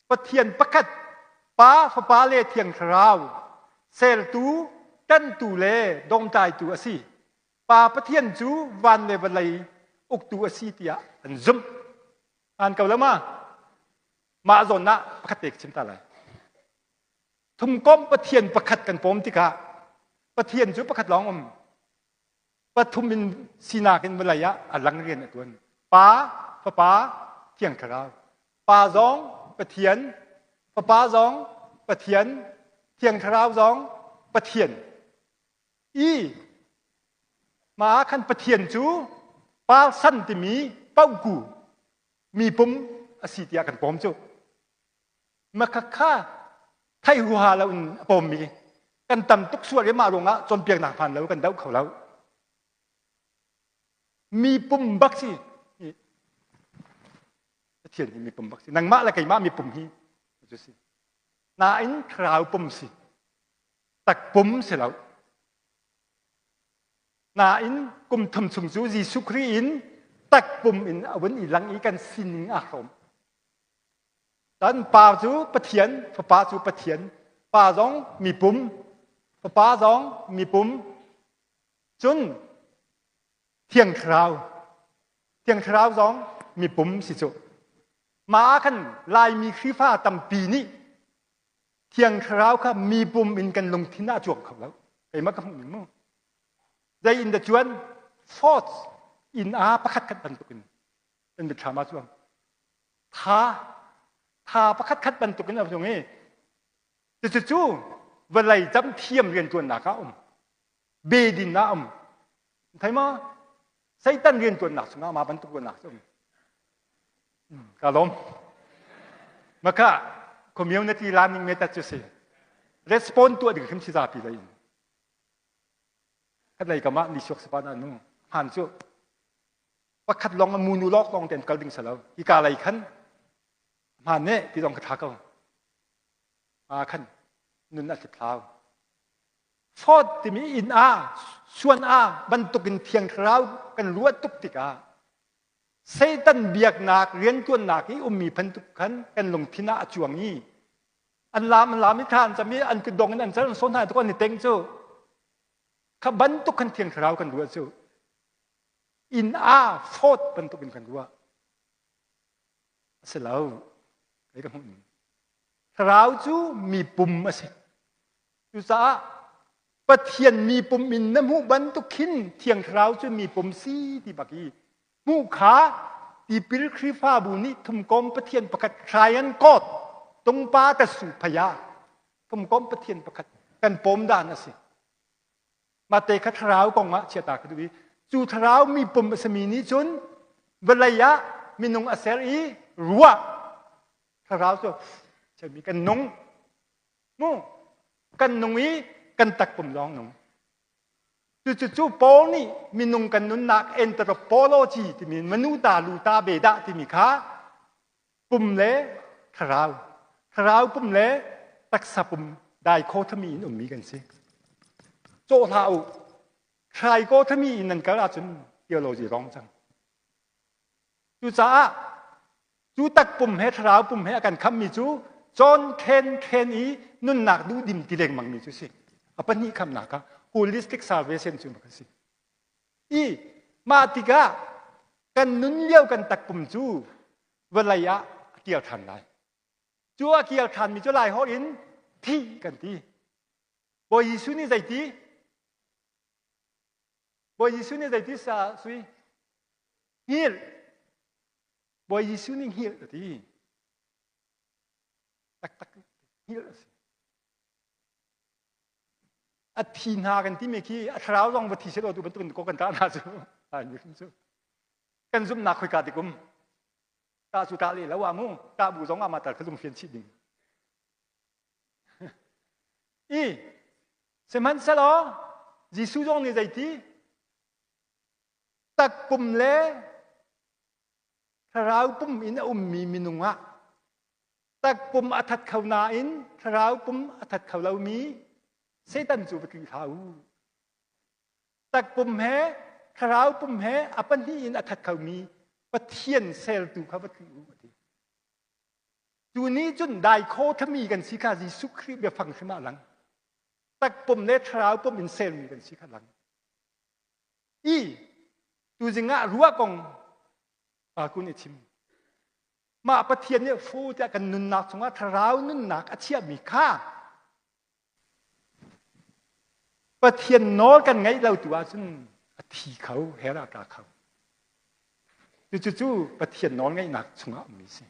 ประเทียนประคัดป้าฟป้าเลเทียงทราวเซลตูกันตูเลดงตายตูอสีป้าประเทียนจูวันเลบลัยอุกตูอสีเตียอันซุมอ่านเก่าแล้วมาจนนะประคัดเด็กชิมตาเลยทุมก้มประเทียนประคัดกันปมติกะประเทียนจูประคัดร้องปทุมมินสีนากันเวลายะอันลังเรียนตัวนั้นป้าเทียงทราวป้าจองประเทียนป้าจองประเทียนเทียงทราวจองประเทียนมาคันประเทียนจูป้าสั้นที่มีเป้ากูมีปุ่มอสิเตียกันปมจูมาค่าไทยหัวเราปมมีกันตำตุกส่วนเรียมาลงละจนเปียกหนักพันแล้วกันเดาเขาแล้วมีปุ่มบักสิเทียนมีปุ่มบักสินางมะและไก่มะมีปุ่มฮีดูสินาอินคราวปุ่มสิตักปุ่มเสร็จแล้วนาอินกุมทำสุงจูจีสุครีอินตักปุ่มอินอวันอีหลังอีกันสินิงอารมณ์ดันป่าจูปะเทียนป่าจูปะเทียนป่าจองมีปุ่มป่าจองมีปุ่มจนเทียงคราวจองมีปุ่มสิจุมาคันลายมีครีฟ้าตำปีนี้เทียงคราวค่ะมีปุ่มอินกันลงที่หน้าจวกเขาแล้วไอ้มักกะหมู่ได้อินเดจวนฟอร์สอินอาประคัดคัดบันตุกินเป็นเดชามาจวงทาประคัดคัดบันตุกินเอาตรงนี้จู่ๆเวลาจำเทียมเรียนตัวหนักเบดินนะไทยมาไซตันเรียนตัวหนักสุงามาบันตุกตัวหนักซุกะลมมะคะคอมมิวนิตี้ลาร์นิ่งเมธอดจุสิรีสปอนตัวดึกขึ้นสิซาปีเลยคัดไลกะมะนิชกสปานานุหันจุว่าคัดลองมูนูลอกลองเต็นกลดิงซะแล้วอีกาไลคันมาเน่พี่ลองคทาก็มาคันนุนอัติพลาวฟอดที่มีอินอาส่วนบรรทุกินเทียงคราวกันรัวตุกติกาเซตันเบียกนักเรียนตัวนักอีมีพันทุกขันกันลงที่หน้าจวงนี้อันลามิทานจะมีอันกระดงอันจะสนหายทุกคนในเต็งเจ้าขบรรทุกกันเทียงคราวกันรัวเจ้าอินฟอดบรรทุกินกันรัวเสร็จแล้วไอ้กระหุ่นคราวจูมีปุ่มมาสิดูซะประเทียนมีปุ่มอินน้ำหูบรรทุกขินเทียงคราวจูมีปุ่มซีที่บักอีมูขาที่ปิลครีฟ้าบุนีทุมกอมประเทียนประคัดคลายันกอดตรงป้าตะสุพยาทุมกอมประเทียนประคัดกันปมด้านน่ะสิมาเตะคราวกองมะเชียตากระดูวีจูทราวมีปุ่มสมีนี้จนเวลายะมีนงอเซรีรัวทราวจะมีกันนงมูกันนงอีกันตักปุ่มร้องนงจู่ๆโปนี่มีนุงกันนุนนักเอนโทรโพโลจีที่มีมนุษย์ตาลูตาเบดะที่มีขาปุ่มเล่คราวปุ่มเล่ตักษะปุ่มได้โคทมีอินมีกันสิโจทาวใครโคทมีอินนั่นก็อาจจะเดียวโลจีร้องจังจู่ตักปุ่มให้คราวปุ่มให้อาการคำมีจู่จนเคนอีนุนนักดูดิมติเลงมังมีจู่สิอปนิคำนักholistic salvation จุมกันสิมาติกากันนุนเลี้ยวกันตักปุ่มจูเวลายะเกี่ยวทันได้จูเกี่ยวทันมีจุลายฮออินที่กันที่บอยยิสุนี่ใจที่ซาสุยฮิลบอยยิสุนี่ฮิลที่ตักฮิลสิอธินากันที่เมื่อกี้คราวลองวัติเสร็จแล้วดูบรรทุกกันกันตาหน้าจูอยู่ขึ้นจูกันซุ่มนักคุยกันติกุมตาสุตาลีแล้วว่ามูตาบูจงอามาตัดขลุ่มเฟียนชิดดิ่งเสมันเสร็จแล้วยิสุจงในใจที่ตักปุ่มเล่คราวปุ่มอินมีมินุงะตักปุ่มอัฐัดเขานาอินคราวปุ่มอัฐัดเขาเรามีเซตันจูบกิเขาตักปุ่มแห่คราวปุ่มแห่อปันที่อินอัฐัดเขามีปะเทียนเซลตูเขาบัดคือ จูนี้จุนได้โคทมีกันสิค่ะยิสุคริสต์เบียฟังขึ้นมาหลังตักปมเลทราวปมอินเซลมีกันสิค่ะหลังอีตูจิงะรัวกองปากุนิชิมมาปะเทียนเนี่ยฟูจะกันนุนนักสงะทราวนุนนักอาเชียมีค่าปะเทียนโนกันไงเราตัวซึ่งทีเขาเฮรากาเขาจู่ๆปะเทียนนอนไงหนักสงะมีสิ